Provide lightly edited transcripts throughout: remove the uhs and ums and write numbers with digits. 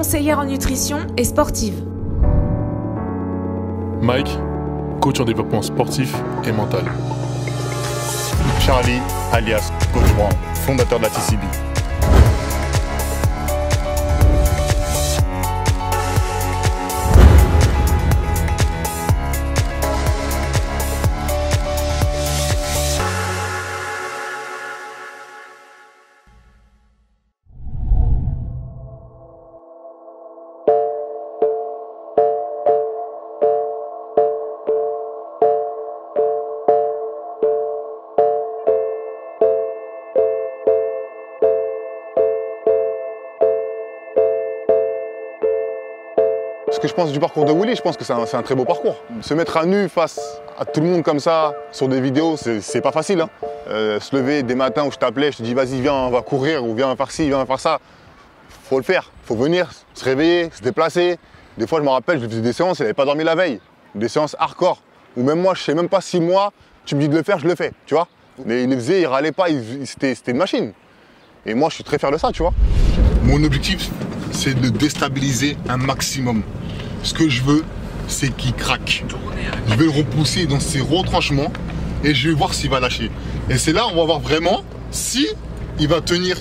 conseillère en nutrition et sportive. Mike, coach en développement sportif et mental. Charlie, alias Coach Brown, fondateur de la TCB. Ce que je pense du parcours de Willy, je pense que c'est un très beau parcours. Se mettre à nu face à tout le monde comme ça, sur des vidéos, c'est pas facile. Hein. Se lever des matins où je t'appelais, je te dis vas-y viens, on va courir, ou viens faire ci, viens faire ça. Faut le faire, faut venir, se réveiller, se déplacer. Des fois je me rappelle, je faisais des séances, il n'avait pas dormi la veille. Des séances hardcore. Ou même moi, je sais même pas si moi, tu me dis de le faire, je le fais, tu vois. Mais il le faisait, il râlait pas, c'était une machine. Et moi je suis très fier de ça, tu vois. Mon objectif, c'est de le déstabiliser un maximum. Ce que je veux, c'est qu'il craque. Je vais le repousser dans ses retranchements et je vais voir s'il va lâcher. Et c'est là on va voir vraiment si il va tenir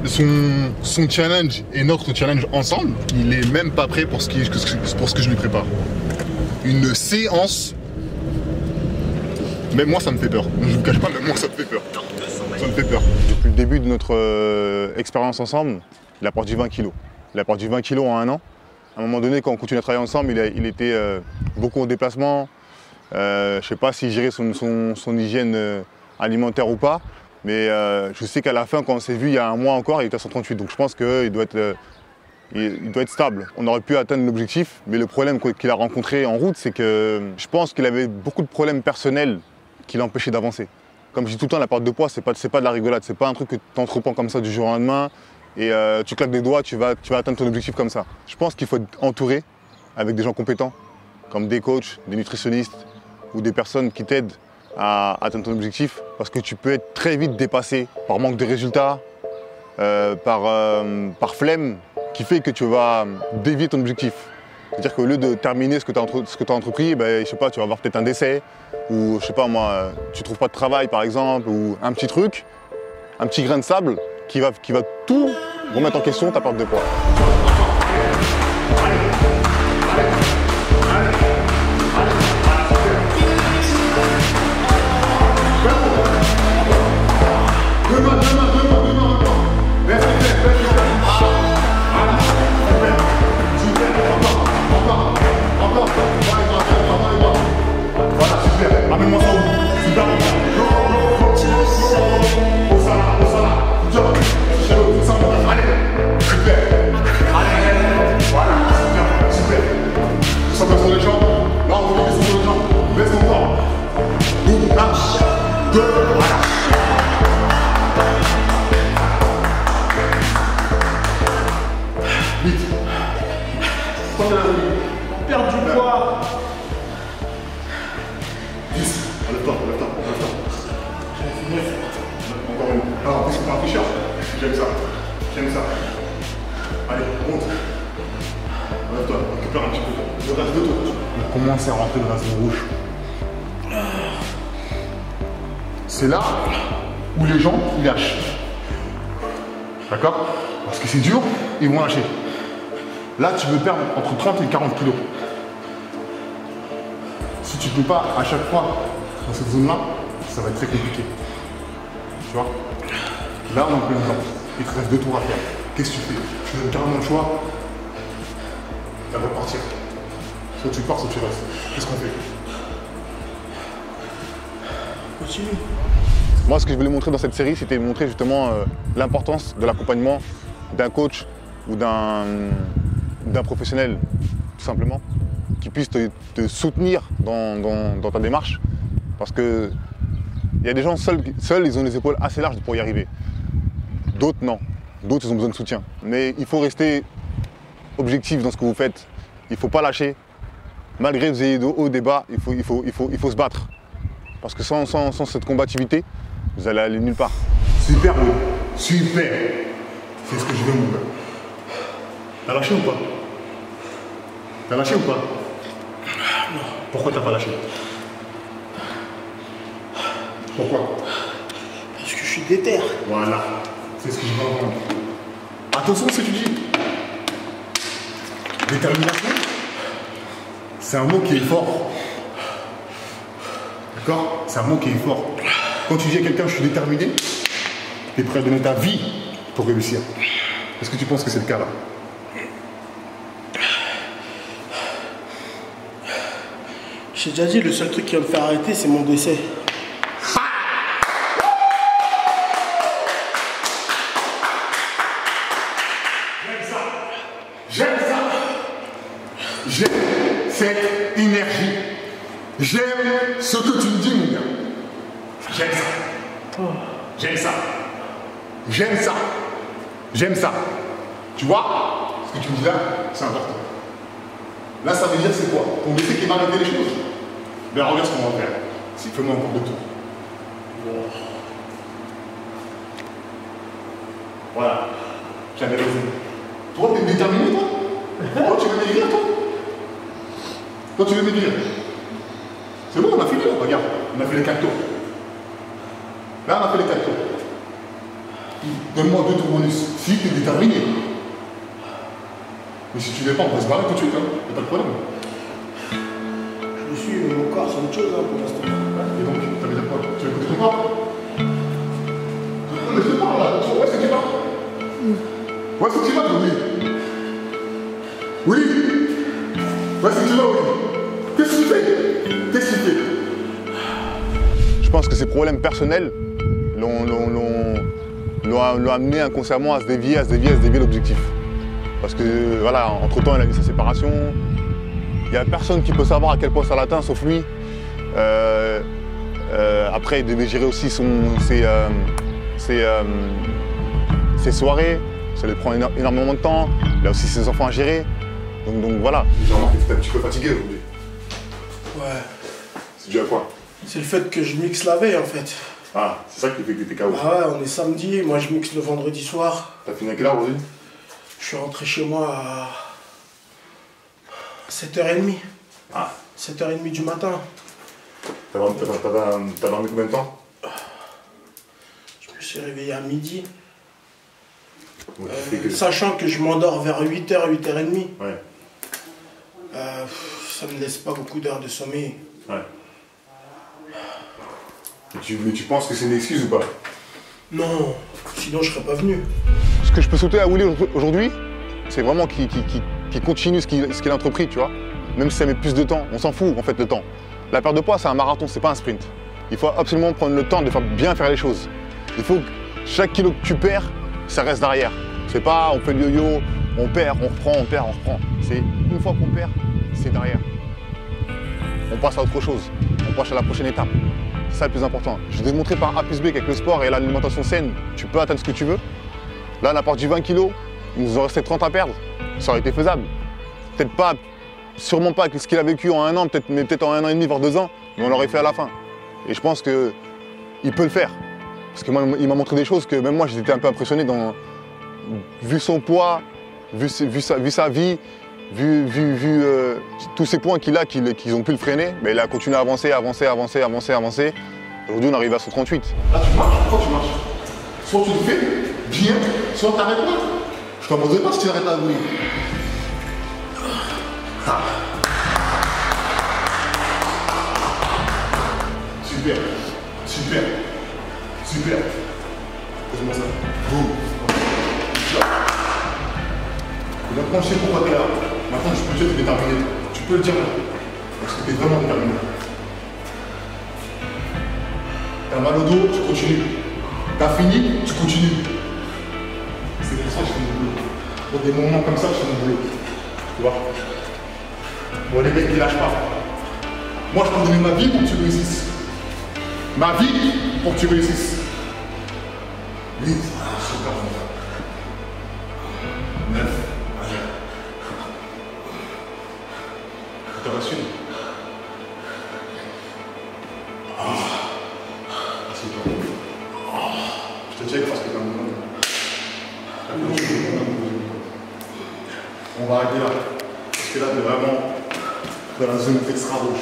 son challenge et notre challenge ensemble. Il est même pas prêt pour ce que je lui prépare. Une séance, même moi ça me fait peur. Je ne vous cache pas, même moi ça me fait peur. Ça me fait peur. Depuis le début de notre expérience ensemble, il a perdu 20 kilos. Il a perdu 20 kilos en 1 an. À un moment donné, quand on continue à travailler ensemble, il était beaucoup en déplacement. Je ne sais pas s'il gérait son hygiène alimentaire ou pas. Mais je sais qu'à la fin, quand on s'est vu il y a un mois encore, il était à 138. Donc je pense qu'il doit être stable. On aurait pu atteindre l'objectif, mais le problème qu'il a rencontré en route, c'est que je pense qu'il avait beaucoup de problèmes personnels qui l'empêchaient d'avancer. Comme je dis tout le temps, la perte de poids, c'est pas de la rigolade. C'est pas un truc que tu entreprends comme ça du jour au lendemain. Et tu claques des doigts, tu vas atteindre ton objectif comme ça. Je pense qu'il faut être entouré avec des gens compétents, comme des coachs, des nutritionnistes ou des personnes qui t'aident à atteindre ton objectif, parce que tu peux être très vite dépassé par manque de résultats, par flemme, qui fait que tu vas dévier ton objectif. C'est-à-dire qu'au lieu de terminer ce que tu as entrepris, ben, je sais pas, tu vas avoir peut-être un décès, ou je sais pas moi, tu trouves pas de travail par exemple, ou un petit truc, un petit grain de sable qui va tout remettre en question ta perte de poids. Perdre du poids. Enlève-toi. Encore une. Ah, en plus, c'est pas un t-shirt. J'aime ça. Allez, monte. Enlève-toi, récupère un petit peu. Je reste de toi. On commence à rentrer dans la zone rouge. C'est là où les gens lâchent. D'accord? Parce que c'est dur, ils vont lâcher. Là, tu veux perdre entre 30 et 40 kilos. Si tu ne peux pas à chaque fois dans cette zone-là, ça va être très compliqué. Tu vois? Là, on est en plein dedans. Il te reste 2 tours à faire. Qu'est-ce que tu fais? Tu donnes carrément le choix. Elle va partir. Soit tu pars, soit tu restes. Qu'est-ce qu'on fait? Continue. Moi, ce que je voulais montrer dans cette série, c'était montrer justement l'importance de l'accompagnement d'un coach ou d'un professionnel, tout simplement, qui puisse te soutenir dans ta démarche. Parce que il y a des gens seuls, ils ont les épaules assez larges pour y arriver. D'autres, non. D'autres, ils ont besoin de soutien. Mais il faut rester objectif dans ce que vous faites. Il ne faut pas lâcher. Malgré que vous ayez de hauts, des bas, il faut se battre. Parce que sans cette combativité, vous allez aller nulle part. Super, super. C'est ce que je veux, mon gars. T'as lâché ou pas? T'as lâché ou pas? Non. Pourquoi t'as pas lâché? Pourquoi? Parce que je suis déter. Voilà. C'est ce que je veux entendre. Attention à ce que tu dis. Détermination, c'est un mot qui est fort. D'accord? C'est un mot qui est fort. Quand tu dis à quelqu'un je suis déterminé, tu es prêt à donner ta vie pour réussir. Est-ce que tu penses que c'est le cas là? J'ai déjà dit, le seul truc qui va me faire arrêter, c'est mon décès. J'aime ça. J'aime cette énergie. J'aime ce que tu me dis, mon gars. J'aime ça. J'aime ça. J'aime ça. J'aime ça. Tu vois, ce que tu me dis là, c'est important. Là, ça veut dire c'est quoi? Ton décès qui va arrêter les choses. Ben regarde ce qu'on va faire. Si, fais-moi un cours de tour. Voilà. J'avais raison. Toi, t'es déterminé, toi? Toi, tu veux maigrir, toi? Toi, tu veux maigrir? C'est bon, on a fini, là. Regarde, on a fait les 4 tours. Là, on a fait les 4 tours. Donne-moi 2 tours bonus. Si, t'es déterminé. Mais si tu l'es pas, on va se barrer tout de suite, hein. Y'a pas de problème. Je me suis, mais mon corps, c'est autre chose, hein, pour l'instant. Et donc, ça veut dire quoi? Tu veux écouter ton corps? Non, mais je te parle, là. Où est-ce que tu vas? Où est-ce que tu vas, Willy? Willy? Où est-ce que tu vas, Willy? Qu'est-ce que tu fais? Qu'est-ce que tu fais? Je pense que ces problèmes personnels l'ont amené inconsciemment à se dévier l'objectif. Parce que voilà, entre-temps, il a eu sa séparation. Il n'y a personne qui peut savoir à quel point ça l'atteint, sauf lui. Après, il devait gérer aussi ses soirées. Ça lui prend énormément de temps. Il a aussi ses enfants à gérer. Donc voilà. J'ai remarqué que t'es un petit peu fatigué aujourd'hui. Ouais. C'est dû à quoi? C'est le fait que je mixe la veille, en fait. Ah, c'est ça qui fait que t'étais KO. Ah ouais, on est samedi, moi je mixe le vendredi soir. T'as fini à quelle heure aujourd'hui? Je suis rentré chez moi à 7h30. Ah. 7h30 du matin. T'as dormi combien de temps? Je me suis réveillé à midi. Ouais, tu fais que... Sachant que je m'endors vers 8h, 8h30. Ouais. Ça me laisse pas beaucoup d'heures de sommeil. Ouais. Mais tu penses que c'est une excuse ou pas? Non, sinon je serais pas venu. Ce que je peux souhaiter à Willy aujourd'hui, c'est vraiment qu'il continue ce qu'il a entrepris, tu vois. Même si ça met plus de temps, on s'en fout en fait le temps. La perte de poids, c'est un marathon, c'est pas un sprint. Il faut absolument prendre le temps de bien faire les choses. Il faut que chaque kilo que tu perds, ça reste derrière. C'est pas on fait le yo-yo, on perd, on reprend, on perd, on reprend. C'est une fois qu'on perd, c'est derrière. On passe à autre chose, on passe à la prochaine étape. C'est ça le plus important. Je vais démontrer par A plus B qu'avec le sport et l'alimentation saine, tu peux atteindre ce que tu veux. Là, on a perdu 20 kilos, il nous en restait 30 à perdre. Ça aurait été faisable. Peut-être pas, sûrement pas ce qu'il a vécu en 1 an, mais peut-être en 1 an et demi, voire 2 ans, mais on l'aurait fait à la fin. Et je pense qu'il peut le faire. Parce que moi, il m'a montré des choses que même moi, j'étais un peu impressionné vu son poids, vu sa vie, vu tous ces points qu'ils ont pu le freiner, mais il a continué à avancer. Aujourd'hui, on arrive à 138. Là, tu marches, pourquoi tu marches? Soit tu le fais bien, soit t'arrêtes là. Je t'en demanderai pas si tu arrêtes là, oui. Ah. Super, super, super. Pose-moi ça. Boum. Maintenant, je sais pourquoi t'es là. Maintenant, je peux te dire que t'es déterminé. Tu peux le dire là. Parce que t'es vraiment déterminé. T'as mal au dos, tu continues. T'as fini, tu continues. C'est pour ça que je fais mon boulot. Pour des moments comme ça, je fais mon boulot. Tu vois? Bon, les mecs, ils lâchent pas. Moi, je peux donner ma vie pour que tu réussisses. Ma vie pour que tu réussisses. Oui, super. 9. T'as reçu? Je te check parce que t'as un moment. va arrêter là. Parce que là, t'es vraiment dans la zone extra rouge.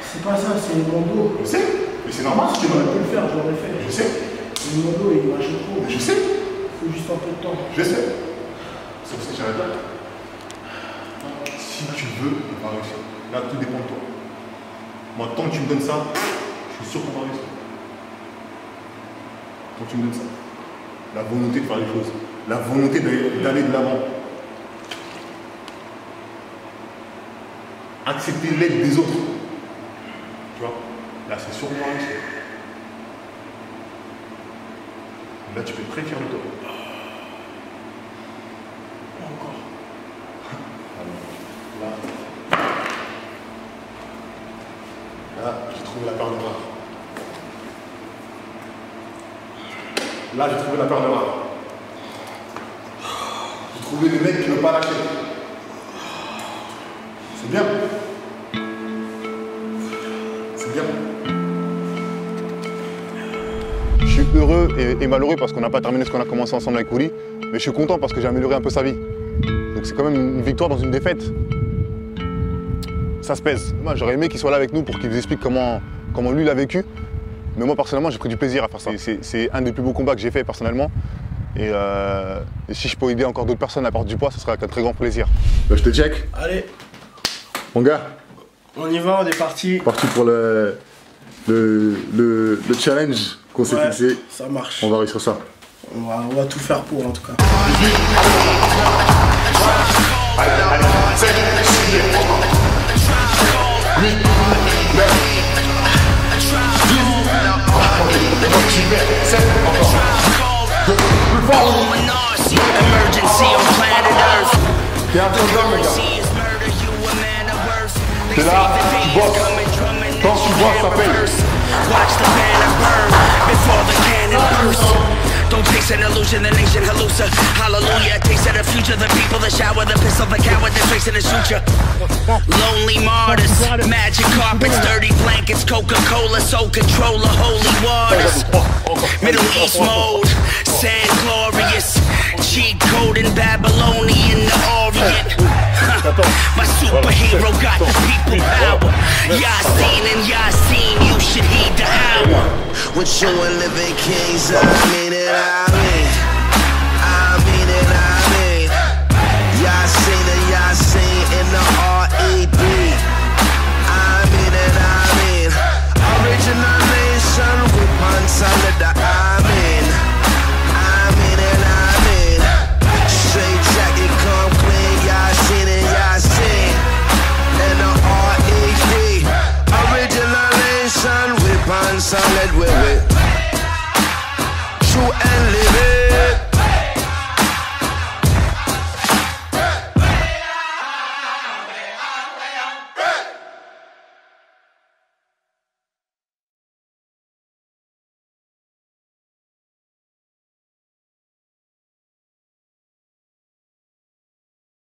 C'est pas ça, c'est mon dos. Je sais, mais c'est normal. Si tu m'aurais pu le faire, je l'aurais fait. Je sais. Mon dos, il marche trop. Je sais. Il faut juste un peu de temps. Je sais. C'est pour ça que j'arrête là. Si tu veux, on va réussir. Là, tout dépend de toi. Moi, tant que tu me donnes ça, je suis sûr qu'on va réussir. Tant que tu me donnes ça. La volonté de faire les choses. La volonté d'aller de l'avant. Accepter l'aide des autres. Tu vois, là, c'est sûr qu'on va réussir. Là, tu peux être très fier de toi. Pas encore. Là, j'ai trouvé la perle noire. Là, j'ai trouvé la perle noire. J'ai trouvé le mec qui ne veut pas lâcher. C'est bien. C'est bien. Je suis heureux et malheureux parce qu'on n'a pas terminé ce qu'on a commencé ensemble avec Willy, mais je suis content parce que j'ai amélioré un peu sa vie. Donc c'est quand même une victoire dans une défaite. Ça se pèse. Moi, j'aurais aimé qu'il soit là avec nous pour qu'il nous explique comment lui l'a vécu. Mais moi, personnellement, j'ai pris du plaisir à faire ça. C'est un des plus beaux combats que j'ai fait personnellement. Et si je peux aider encore d'autres personnes à perdre du poids, ce sera avec un très grand plaisir. Bah, je te check. Allez, Mon gars, on y va, on est parti. parti pour le challenge qu'on s'est fixé. Ça marche. On va réussir ça. On va tout faire pour en tout cas. Emergency on planet Earth. T'es un peu d'homme, mon gars. T'es là, tu bosses. Tant que tu bosses, ça paye. Watch the banner burn before the cannon burst. Don't taste an illusion, the nation hallucina. Hallelujah, taste of the future, the people, the shower, the pistol, the coward, the trace in the suture. Lonely martyrs, magic carpets, dirty blankets, Coca-Cola, soul controller, holy waters. Middle East mode, sand glorious, cheat code in Babylonian, the Orient. My superhero got the people power. Yasin and Yasin, you should heed the hour. With you and living kings, I mean it, I mean.